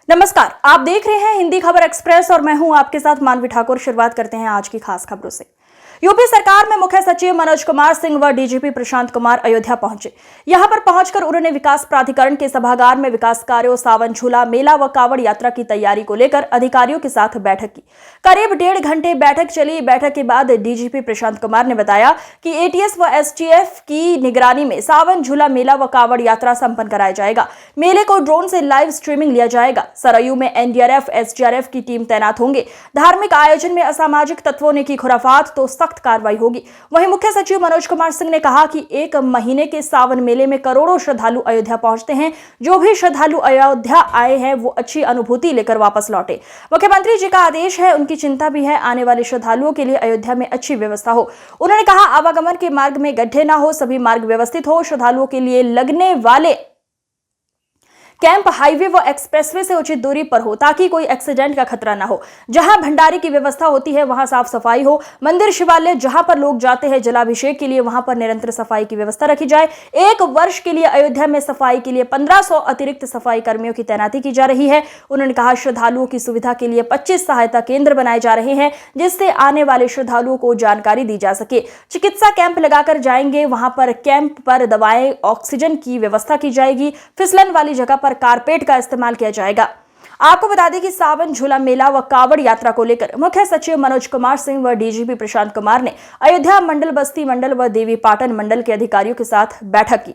नमस्कार, आप देख रहे हैं हिंदी खबर एक्सप्रेस और मैं हूं आपके साथ मानवी ठाकुर। शुरुआत करते हैं आज की खास खबरों से। यूपी सरकार में मुख्य सचिव मनोज कुमार सिंह व डीजीपी प्रशांत कुमार अयोध्या पहुंचे। यहां पर पहुंचकर उन्होंने विकास प्राधिकरण के सभागार में विकास कार्यों, सावन झूला मेला व कावड़ यात्रा की तैयारी को लेकर अधिकारियों के साथ बैठक की। करीब 1.5 घंटे बैठक चली। बैठक के बाद डीजीपी प्रशांत कुमार ने बताया कि एटीएस व एसटीएफ की निगरानी में सावन झूला मेला व कावड़ यात्रा संपन्न कराया जाएगा। मेले को ड्रोन से लाइव स्ट्रीमिंग लिया जाएगा। सरयू में एनडीआरएफ, एसडीआरएफ की टीम तैनात होंगे। धार्मिक आयोजन में असामाजिक तत्वों ने की खुराफात तो सख्त कार्रवाई होगी। वहीं मुख्य सचिव मनोज कुमार सिंह ने कहा कि 1 महीने के सावन मेले में करोड़ों श्रद्धालु अयोध्या पहुंचते हैं। जो भी श्रद्धालु अयोध्या आए हैं वो अच्छी अनुभूति लेकर वापस लौटे। मुख्यमंत्री जी का आदेश है, उनकी चिंता भी है आने वाले श्रद्धालुओं के लिए अयोध्या में अच्छी व्यवस्था हो। उन्होंने कहा आवागमन के मार्ग में गड्ढे ना हो, सभी मार्ग व्यवस्थित हो। श्रद्धालुओं के लिए लगने वाले कैंप हाईवे व एक्सप्रेसवे से उचित दूरी पर हो ताकि कोई एक्सीडेंट का खतरा ना हो। जहां भंडारे की व्यवस्था होती है वहां साफ सफाई हो। मंदिर, शिवालय जहां पर लोग जाते हैं जलाभिषेक के लिए वहां पर निरंतर सफाई की व्यवस्था रखी जाए। 1 वर्ष के लिए अयोध्या में सफाई के लिए 1500 अतिरिक्त सफाई कर्मियों की तैनाती की जा रही है। उन्होंने कहा श्रद्धालुओं की सुविधा के लिए 25 सहायता केंद्र बनाए जा रहे हैं जिससे आने वाले श्रद्धालुओं को जानकारी दी जा सके। चिकित्सा कैंप लगाकर जाएंगे। वहां पर कैंप पर दवाएं, ऑक्सीजन की व्यवस्था की जाएगी। फिसलन वाली जगह पर कारपेट का इस्तेमाल किया जाएगा। आपको बता दें कि सावन झूला मेला व कावड़ यात्रा को लेकर मुख्य सचिव मनोज कुमार सिंह व डीजीपी प्रशांत कुमार ने अयोध्या मंडल, बस्ती मंडल व देवी पाटन मंडल के अधिकारियों के साथ बैठक की।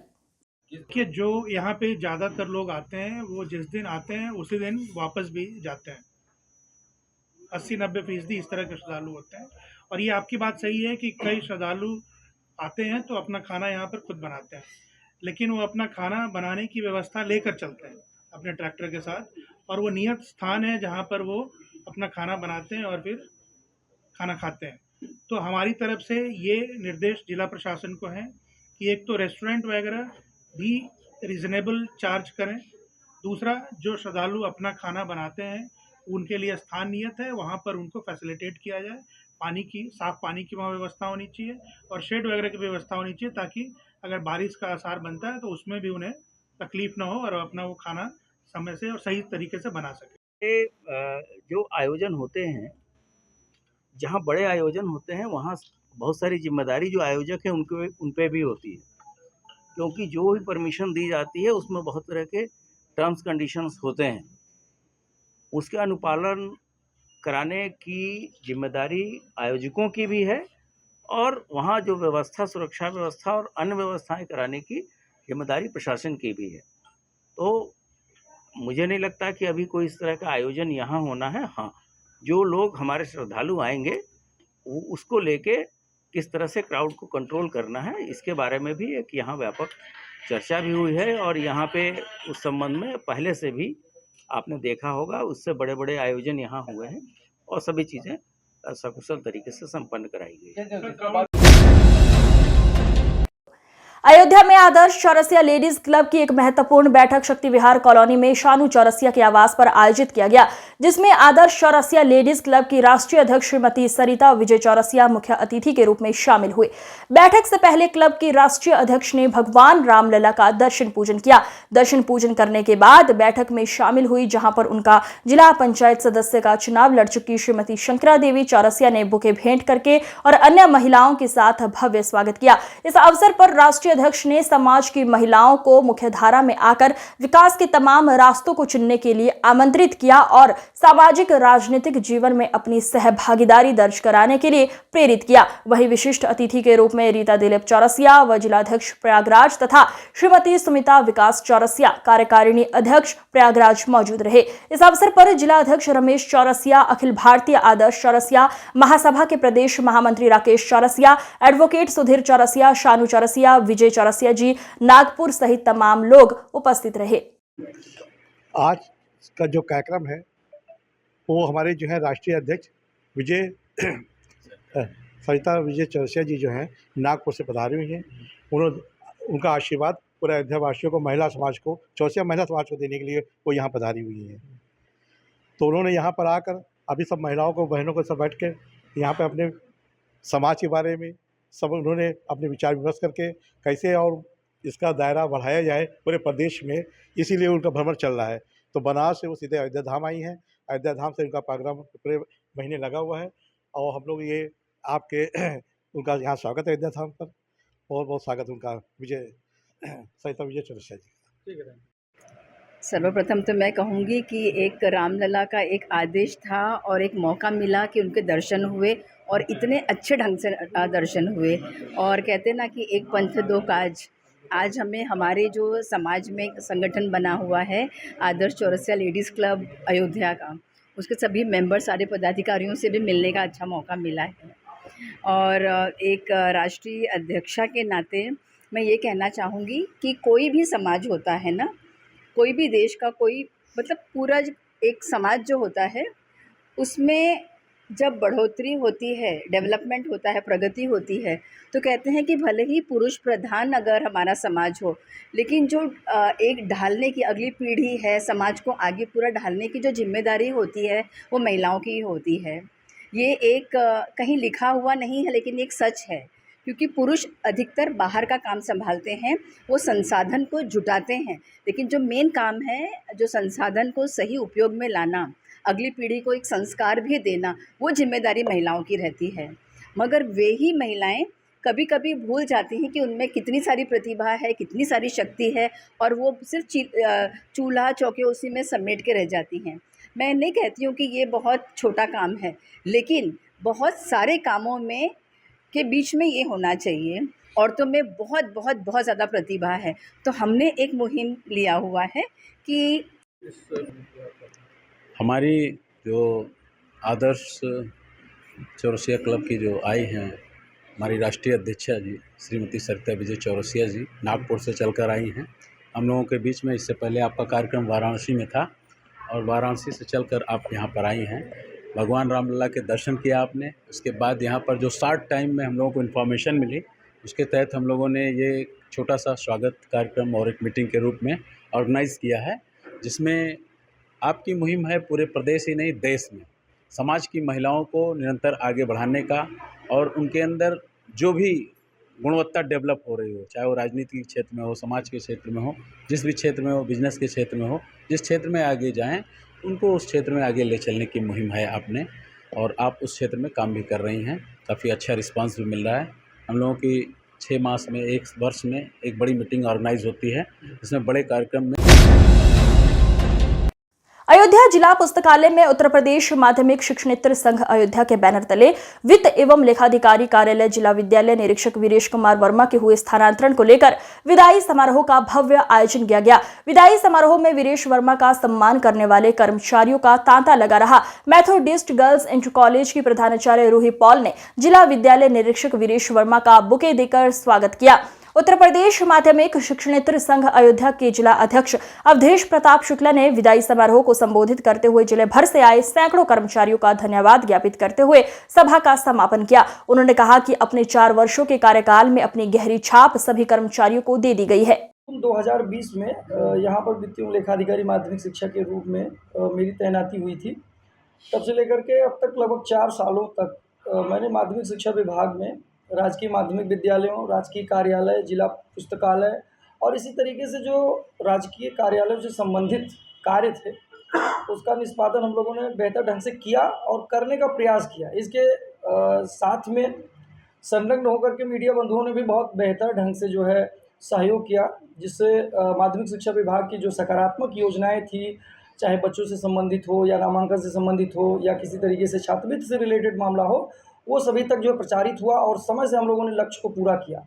कि जो यहाँ पे ज़्यादातर लोग आते हैं वो जिस दिन आते हैं उसी दिन वापस भी जाते हैं। 80-90% इस तरह के श्रद्धालु होते हैं। और ये आपकी बात सही है कि कई श्रद्धालु आते हैं तो अपना खाना यहाँ पर खुद बनाते हैं, लेकिन वो अपना खाना बनाने की व्यवस्था लेकर चलते हैं अपने ट्रैक्टर के साथ, और वो नियत स्थान है जहाँ पर वो अपना खाना बनाते हैं और फिर खाना खाते हैं। तो हमारी तरफ से ये निर्देश जिला प्रशासन को है कि एक तो रेस्टोरेंट वगैरह भी रीज़नेबल चार्ज करें। दूसरा, जो श्रद्धालु अपना खाना बनाते हैं उनके लिए स्थान नियत है, वहाँ पर उनको फैसिलिटेट किया जाए। पानी की, साफ़ पानी की वहाँ व्यवस्था होनी चाहिए और शेड वगैरह की व्यवस्था होनी चाहिए ताकि अगर बारिश का आसार बनता है तो उसमें भी उन्हें तकलीफ़ ना हो और अपना वो खाना समय से और सही तरीके से बना सकें। जो आयोजन होते हैं, जहाँ बड़े आयोजन होते हैं वहाँ बहुत सारी जिम्मेदारी जो आयोजक हैं उन पे भी होती है, क्योंकि जो भी परमिशन दी जाती है उसमें बहुत तरह के टर्म्स कंडीशंस होते हैं। उसके अनुपालन कराने की जिम्मेदारी आयोजकों की भी है और वहाँ जो व्यवस्था, सुरक्षा व्यवस्था और अन्य व्यवस्थाएं कराने की जिम्मेदारी प्रशासन की भी है। तो मुझे नहीं लगता कि अभी कोई इस तरह का आयोजन यहाँ होना है। हाँ, जो लोग हमारे श्रद्धालु आएंगे वो उसको लेके किस तरह से क्राउड को कंट्रोल करना है, इसके बारे में भी एक यहाँ व्यापक चर्चा भी हुई है। और यहाँ पे उस संबंध में पहले से भी आपने देखा होगा, उससे बड़े बड़े आयोजन यहाँ हुए हैं और सभी चीज़ें सकुशल तरीके से संपन्न कराई गई। अयोध्या में आदर्श चौरसिया लेडीज क्लब की एक महत्वपूर्ण बैठक शक्ति विहार कॉलोनी में शानू चौरसिया के आवास पर आयोजित किया गया, जिसमें आदर्श चौरसिया लेडीज क्लब की राष्ट्रीय अध्यक्ष श्रीमती सरिता विजय चौरसिया मुख्य अतिथि के रूप में शामिल हुए। बैठक से पहले क्लब की राष्ट्रीय अध्यक्ष ने भगवान रामलला का दर्शन पूजन किया। दर्शन पूजन करने के बाद बैठक में शामिल हुई, जहां पर उनका जिला पंचायत सदस्य का चुनाव लड़ चुकी श्रीमती शंकरा देवी चौरसिया ने बुके भेंट करके और अन्य महिलाओं के साथ भव्य स्वागत किया। इस अवसर पर राष्ट्रीय अध्यक्ष ने समाज की महिलाओं को मुख्यधारा में आकर विकास के तमाम रास्तों को चुनने के लिए आमंत्रित किया और सामाजिक राजनीतिक जीवन में अपनी सहभागीदारी दर्ज कराने के लिए प्रेरित किया। वहीं विशिष्ट अतिथि के रूप में रीता दिलीप चौरसिया व जिलाध्यक्ष प्रयागराज तथा श्रीमती सुमिता विकास चौरसिया, कार्यकारिणी अध्यक्ष प्रयागराज, मौजूद रहे। इस अवसर पर जिलाध्यक्ष रमेश चौरसिया, अखिल भारतीय आदर्श चौरसिया महासभा के प्रदेश महामंत्री राकेश चौरसिया, एडवोकेट सुधीर चौरसिया, शानू चौरसिया, विजय चौरसिया जी, नागपुर सहित तमाम लोग उपस्थित रहे। आज का जो कार्यक्रम है वो हमारे जो है राष्ट्रीय अध्यक्ष विजय सरिता विजय चौरसिया जी जो हैं नागपुर से पधारी हुई हैं। उनका आशीर्वाद पूरे अयोध्या वासियों को, महिला समाज को, चौरसिया महिला समाज को देने के लिए वो यहाँ पधारी हुई हैं। तो उन्होंने यहाँ पर आकर अभी सब महिलाओं को, बहनों को सब बैठ के यहाँ पे अपने समाज के बारे में सब उन्होंने अपने विचार विमर्श करके कैसे और इसका दायरा बढ़ाया जाए पूरे प्रदेश में, इसीलिए उनका भ्रमण चल रहा है। तो बनारस से वो सीधे अयोध्या धाम आई हैं। अयोध्या धाम से उनका प्रोग्राम पूरे महीने लगा हुआ है और हम लोग ये आपके उनका यहाँ स्वागत है अयोध्या धाम पर। बहुत बहुत स्वागत उनका विजय सहिता विजय चौरसिया जी। ठीक है। सर्वप्रथम तो मैं कहूँगी कि एक रामलला का एक आदेश था और एक मौका मिला कि उनके दर्शन हुए और इतने अच्छे ढंग से दर्शन हुए। और कहते ना कि एक पंथ दो काज। आज हमें हमारे जो समाज में एक संगठन बना हुआ है आदर्श चौरसिया लेडीज़ क्लब अयोध्या का, उसके सभी मेंबर सारे पदाधिकारियों से भी मिलने का अच्छा मौका मिला है। और एक राष्ट्रीय अध्यक्षा के नाते मैं ये कहना चाहूँगी कि कोई भी समाज होता है ना, कोई भी देश का कोई मतलब पूरा एक समाज जो होता है उसमें जब बढ़ोतरी होती है, डेवलपमेंट होता है, प्रगति होती है, तो कहते हैं कि भले ही पुरुष प्रधान अगर हमारा समाज हो, लेकिन जो एक ढालने की अगली पीढ़ी है, समाज को आगे पूरा ढालने की जो जिम्मेदारी होती है वो महिलाओं की होती है। ये एक कहीं लिखा हुआ नहीं है लेकिन एक सच है, क्योंकि पुरुष अधिकतर बाहर का काम संभालते हैं, वो संसाधन को जुटाते हैं, लेकिन जो मेन काम है जो संसाधन को सही उपयोग में लाना, अगली पीढ़ी को एक संस्कार भी देना, वो जिम्मेदारी महिलाओं की रहती है। मगर वे ही महिलाएं कभी कभी भूल जाती हैं कि उनमें कितनी सारी प्रतिभा है, कितनी सारी शक्ति है, और वो सिर्फ चूल्हा चौके उसी में समेट के रह जाती हैं। मैं नहीं कहती हूँ कि ये बहुत छोटा काम है, लेकिन बहुत सारे कामों में के बीच में ये होना चाहिए। औरतों में बहुत बहुत बहुत ज़्यादा प्रतिभा है। तो हमने एक मुहिम लिया हुआ है कि हमारी जो आदर्श चौरसिया क्लब की जो आई हैं हमारी राष्ट्रीय अध्यक्षा जी श्रीमती सरिता विजय चौरसिया जी नागपुर से चलकर आई हैं हम लोगों के बीच में। इससे पहले आपका कार्यक्रम वाराणसी में था और वाराणसी से चलकर आप यहाँ पर आई हैं। भगवान रामलला के दर्शन किया आपने। उसके बाद यहाँ पर जो शॉर्ट टाइम में हम लोगों को इन्फॉर्मेशन मिली, उसके तहत हम लोगों ने ये छोटा सा स्वागत कार्यक्रम और एक मीटिंग के रूप में ऑर्गेनाइज़ किया है, जिसमें आपकी मुहिम है पूरे प्रदेश ही नहीं देश में समाज की महिलाओं को निरंतर आगे बढ़ाने का, और उनके अंदर जो भी गुणवत्ता डेवलप हो रही हो, चाहे वो राजनीति के क्षेत्र में हो, समाज के क्षेत्र में हो, जिस भी क्षेत्र में हो, बिजनेस के क्षेत्र में हो, जिस क्षेत्र में आगे जाएं उनको उस क्षेत्र में आगे ले चलने की मुहिम है आपने, और आप उस क्षेत्र में काम भी कर रही हैं। काफ़ी अच्छा रिस्पांस भी मिल रहा है। हम लोगों की 6 मास में, 1 वर्ष में एक बड़ी मीटिंग ऑर्गेनाइज होती है, जिसमें बड़े कार्यक्रम में अयोध्या जिला पुस्तकालय में उत्तर प्रदेश माध्यमिक शिक्षणेत्र संघ अयोध्या के बैनर तले वित्त एवं लेखाधिकारी कार्यालय जिला विद्यालय निरीक्षक वीरेश कुमार वर्मा के हुए स्थानांतरण को लेकर विदाई समारोह का भव्य आयोजन किया गया। विदाई समारोह में वीरेश वर्मा का सम्मान करने वाले कर्मचारियों का तांता लगा रहा। मेथोडिस्ट गर्ल्स इंटर कॉलेज की प्रधानाचार्य रूही पॉल ने जिला विद्यालय निरीक्षक वीरेश वर्मा का बुके देकर स्वागत किया। उत्तर प्रदेश माध्यमिक शिक्षणेत्र संघ अयोध्या के जिला अध्यक्ष अवधेश प्रताप शुक्ला ने विदाई समारोह को संबोधित करते हुए जिले भर से आए सैकड़ों कर्मचारियों का धन्यवाद ज्ञापित करते हुए सभा का समापन किया। उन्होंने कहा कि अपने 4 वर्षों के कार्यकाल में अपनी गहरी छाप सभी कर्मचारियों को दे दी गई है। 2020 में यहाँ पर वित्तीय एवं लेखाधिकारी माध्यमिक शिक्षा के रूप में मेरी तैनाती हुई थी। तब से लेकर के अब तक लगभग 4 सालों तक मैंने माध्यमिक शिक्षा विभाग में राजकीय माध्यमिक विद्यालयों, राजकीय कार्यालय, जिला पुस्तकालय और इसी तरीके से जो राजकीय कार्यालयों से संबंधित कार्य थे उसका निष्पादन हम लोगों ने बेहतर ढंग से किया और करने का प्रयास किया। इसके साथ में संलग्न होकर के मीडिया बंधुओं ने भी बहुत बेहतर ढंग से जो है सहयोग किया, जिससे माध्यमिक शिक्षा विभाग की जो सकारात्मक योजनाएं थी, चाहे बच्चों से संबंधित हो या नामांकन से संबंधित हो या किसी तरीके से छात्रवृत्ति से रिलेटेड मामला हो, वो सभी तक जो प्रचारित हुआ और समय से हम लोगों ने लक्ष्य को पूरा किया।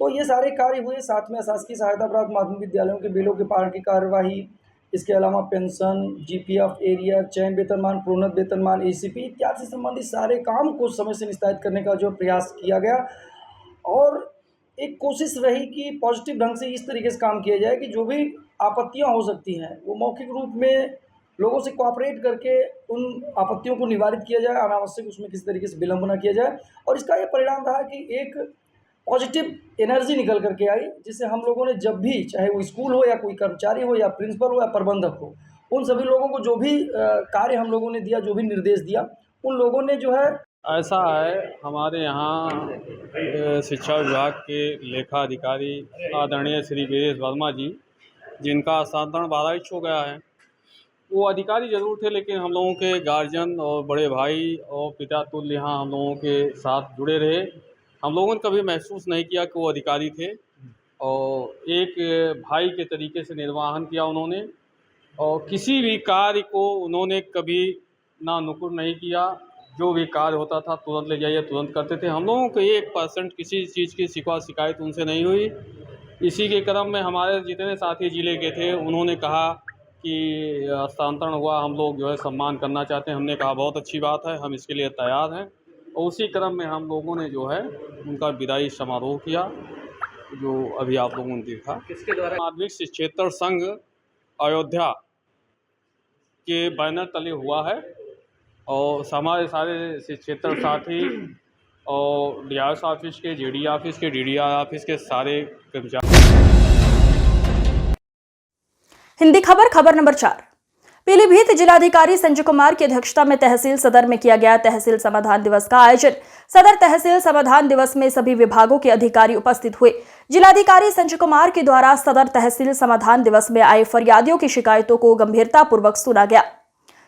तो ये सारे कार्य हुए। साथ में अशासकीय सहायता प्राप्त माध्यमिक विद्यालयों के बिलों के पार की कार्यवाही, इसके अलावा पेंशन, जीपीएफ, एरियर, चयन वेतनमान, प्रोन्नत वेतनमान, एसीपी इत्यादि से संबंधित सारे काम को समय से निस्तारित करने का जो प्रयास किया गया। और एक कोशिश रही कि पॉजिटिव ढंग से इस तरीके से काम किया जाए कि जो भी आपत्तियाँ हो सकती हैं वो मौखिक रूप में लोगों से कोऑपरेट करके उन आपत्तियों को निवारित किया जाए, अनावश्यक उसमें किसी तरीके से विलम्ब न किया जाए। और इसका ये परिणाम रहा कि एक पॉजिटिव एनर्जी निकल करके आई, जिससे हम लोगों ने जब भी, चाहे वो स्कूल हो या कोई कर्मचारी हो या प्रिंसिपल हो या प्रबंधक हो, उन सभी लोगों को जो भी कार्य हम लोगों ने दिया, जो भी निर्देश दिया, उन लोगों ने जो है ऐसा है। हमारे यहाँ शिक्षा विभाग के लेखा अधिकारी आदरणीय श्री वीरेश वर्मा जी, जिनका स्थानांतरण बाधायुक्त हो गया है, वो अधिकारी ज़रूर थे, लेकिन हम लोगों के गार्जियन और बड़े भाई और पिता तुल्य यहाँ हम लोगों के साथ जुड़े रहे। हम लोगों ने कभी महसूस नहीं किया कि वो अधिकारी थे, और एक भाई के तरीके से निर्वहन किया उन्होंने, और किसी भी कार्य को उन्होंने कभी ना नुकुर नहीं किया। जो भी कार्य होता था तुरंत ले जाइए, तुरंत करते थे। हम लोगों को 1% किसी चीज़ की शिकायत उनसे नहीं हुई। इसी के क्रम में हमारे जितने साथी जिले के थे, उन्होंने कहा कि हस्तांतरण हुआ, हम लोग जो है सम्मान करना चाहते हैं। हमने कहा बहुत अच्छी बात है, हम इसके लिए तैयार हैं। और उसी क्रम में हम लोगों ने जो है उनका विदाई समारोह किया, जो अभी आप लोगों ने देखा। किसके द्वारा? माध्यमिक शिक्षेत्र संघ अयोध्या के बैनर तले हुआ है, और हमारे सारे शिक्षेत्र साथी और डीआरएस ऑफिस के, जेडी ऑफिस के, डीडीआर ऑफिस के सारे कर्मचारी। हिंदी खबर नंबर 4। पीलीभीत जिलाधिकारी संजय कुमार की अध्यक्षता में तहसील सदर में किया गया तहसील समाधान दिवस का आयोजन। सदर तहसील समाधान दिवस में सभी विभागों के अधिकारी उपस्थित हुए। जिलाधिकारी संजय कुमार के द्वारा सदर तहसील समाधान दिवस में आए फरियादियों की शिकायतों को गंभीरतापूर्वक सुना गया।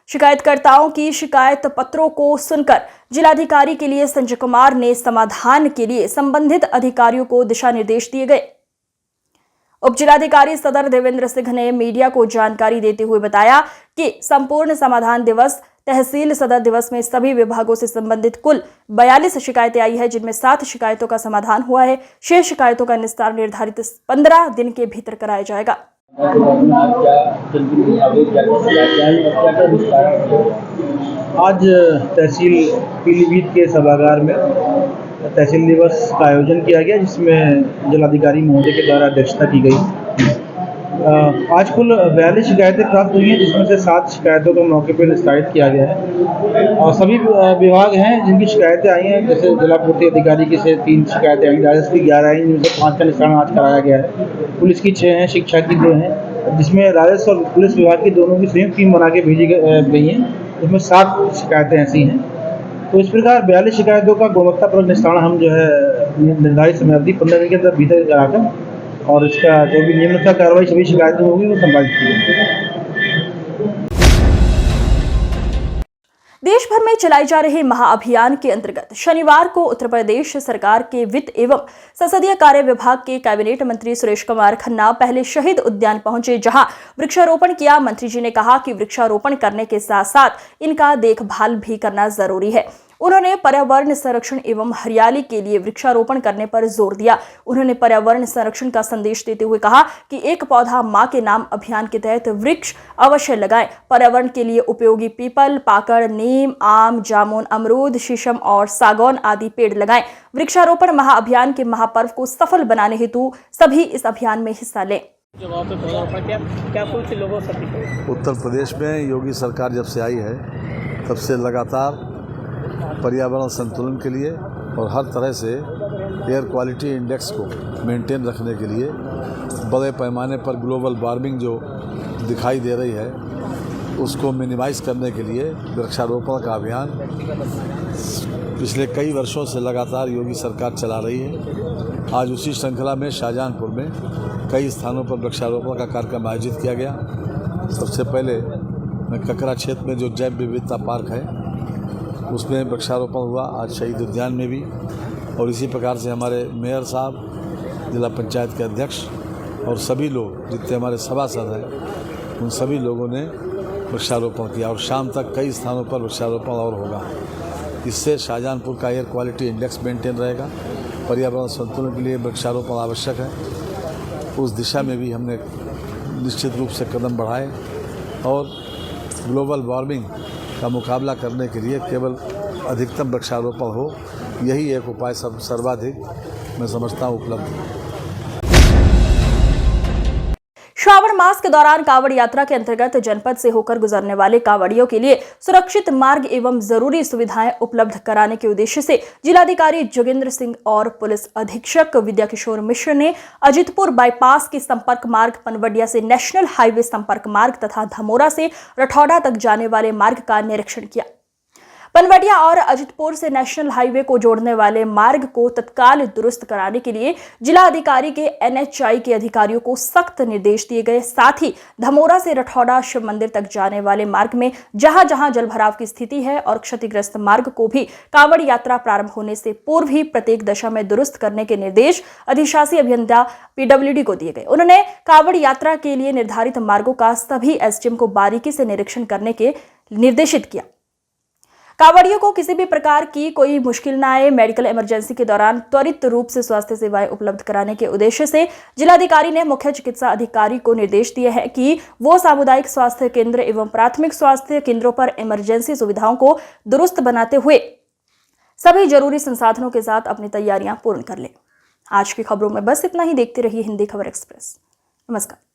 शिकायतकर्ताओं की शिकायत पत्रों को सुनकर जिलाधिकारी के लिए संजय कुमार ने समाधान के लिए संबंधित अधिकारियों को दिशा निर्देश दिए गए। उप जिलाधिकारी सदर देवेंद्र सिंह ने मीडिया को जानकारी देते हुए बताया कि संपूर्ण समाधान दिवस तहसील सदर दिवस में सभी विभागों से संबंधित कुल 42 शिकायतें आई है, जिनमें 7 शिकायतों का समाधान हुआ है। शेष शिकायतों का निस्तारण निर्धारित 15 दिन के भीतर कराया जाएगा। आज तहसील पीलीभीत के सभागार में तहसील दिवस का आयोजन किया गया, जिसमें जिलाधिकारी महोदय के द्वारा अध्यक्षता की गई। आज कुल 42 शिकायतें प्राप्त हुई हैं, जिसमें से 7 शिकायतों को मौके पर निस्तारित किया गया है। और सभी विभाग हैं जिनकी शिकायतें आई हैं, जैसे जिला पूर्ति अधिकारी की से 3 शिकायतें आई, राजस्व की 11 आई, जिनमें से 5 का निस्तारण आज कराया गया है। पुलिस की 6 हैं, शिक्षा की 2 हैं, जिसमें राजस्व और पुलिस विभाग की दोनों की संयुक्त टीम बना के भेजी गई हैं, जिसमें 7 शिकायतें ऐसी हैं। तो इस प्रकार 42 शिकायतों का गुणवत्तापूर्ण निस्तारण हम जो है निर्धारित समय अवधि 15 दिन के अंदर भीतर कराकर, और इसका जो भी नियमित कार्रवाई सभी शिकायतों में होगी वो संपादित की जाएगी। देश भर में चलाई जा रही महाअभियान के अंतर्गत शनिवार को उत्तर प्रदेश सरकार के वित्त एवं संसदीय कार्य विभाग के कैबिनेट मंत्री सुरेश कुमार खन्ना पहले शहीद उद्यान पहुंचे, जहां वृक्षारोपण किया। मंत्री जी ने कहा कि वृक्षारोपण करने के साथ साथ इनका देखभाल भी करना जरूरी है। उन्होंने पर्यावरण संरक्षण एवं हरियाली के लिए वृक्षारोपण करने पर जोर दिया। उन्होंने पर्यावरण संरक्षण का संदेश देते हुए कहा कि एक पौधा मां के नाम अभियान के तहत वृक्ष अवश्य लगाएं। पर्यावरण के लिए उपयोगी पीपल, पाकड़, नीम, आम, जामुन, अमरूद, शीशम और सागौन आदि पेड़ लगाएं। वृक्षारोपण महाअभियान के महापर्व को सफल बनाने हेतु सभी इस अभियान में हिस्सा लें। उत्तर प्रदेश में योगी सरकार जब से आई है, तब से लगातार पर्यावरण संतुलन के लिए और हर तरह से एयर क्वालिटी इंडेक्स को मेंटेन रखने के लिए बड़े पैमाने पर ग्लोबल वार्मिंग जो दिखाई दे रही है, उसको मिनिमाइज़ करने के लिए वृक्षारोपण का अभियान पिछले कई वर्षों से लगातार योगी सरकार चला रही है। आज उसी श्रृंखला में शाहजहांपुर में कई स्थानों पर वृक्षारोपण का कार्यक्रम आयोजित किया गया। सबसे पहले मैं ककरा क्षेत्र में जो जैव विविधता पार्क है उसमें वृक्षारोपण हुआ, आज शहीद उद्यान में भी, और इसी प्रकार से हमारे मेयर साहब, जिला पंचायत के अध्यक्ष और सभी लोग जितने हमारे सभासद हैं, उन सभी लोगों ने वृक्षारोपण किया, और शाम तक कई स्थानों पर वृक्षारोपण और होगा। इससे शाहजहांपुर का एयर क्वालिटी इंडेक्स मेंटेन रहेगा। पर्यावरण संतुलन के लिए वृक्षारोपण आवश्यक है। उस दिशा में भी हमने निश्चित रूप से कदम बढ़ाए, और ग्लोबल वार्मिंग का मुकाबला करने के लिए केवल अधिकतम वृक्षारोपण हो, यही एक उपाय सर्वाधिक मैं समझता हूँ उपलब्ध है। श्रावण मास के दौरान कांवड़ यात्रा के अंतर्गत जनपद से होकर गुजरने वाले कांवड़ियों के लिए सुरक्षित मार्ग एवं जरूरी सुविधाएं उपलब्ध कराने के उद्देश्य से जिलाधिकारी जोगेंद्र सिंह और पुलिस अधीक्षक विद्या किशोर मिश्र ने अजितपुर बाईपास के संपर्क मार्ग, पनवडिया से नेशनल हाईवे संपर्क मार्ग तथा धमोरा से रठौड़ा तक जाने वाले मार्ग का निरीक्षण किया। पनवटिया और अजितपुर से नेशनल हाईवे को जोड़ने वाले मार्ग को तत्काल दुरुस्त कराने के लिए जिला अधिकारी के NHI के अधिकारियों को सख्त निर्देश दिए गए। साथ ही धमोरा से रठौड़ा शिव मंदिर तक जाने वाले मार्ग में जहां जहां जलभराव की स्थिति है और क्षतिग्रस्त मार्ग को भी कांवड़ यात्रा प्रारंभ होने से पूर्व ही प्रत्येक दशा में दुरुस्त करने के निर्देश अधिशासी अभियंता PWD को दिए गए। उन्होंने कांवड़ यात्रा के लिए निर्धारित मार्गों का सभी SDM को बारीकी से निरीक्षण करने के निर्देशित किया। कांवड़ियों को किसी भी प्रकार की कोई मुश्किल न आए, मेडिकल इमरजेंसी के दौरान त्वरित रूप से स्वास्थ्य सेवाएं उपलब्ध कराने के उद्देश्य से जिलाधिकारी ने मुख्य चिकित्सा अधिकारी को निर्देश दिए हैं कि वो सामुदायिक स्वास्थ्य केंद्र एवं प्राथमिक स्वास्थ्य केंद्रों पर इमरजेंसी सुविधाओं को दुरुस्त बनाते हुए सभी जरूरी संसाधनों के साथ अपनी तैयारियां पूर्ण कर लें। आज की खबरों में बस इतना ही। देखते रहिए हिंदी खबर एक्सप्रेस। नमस्कार।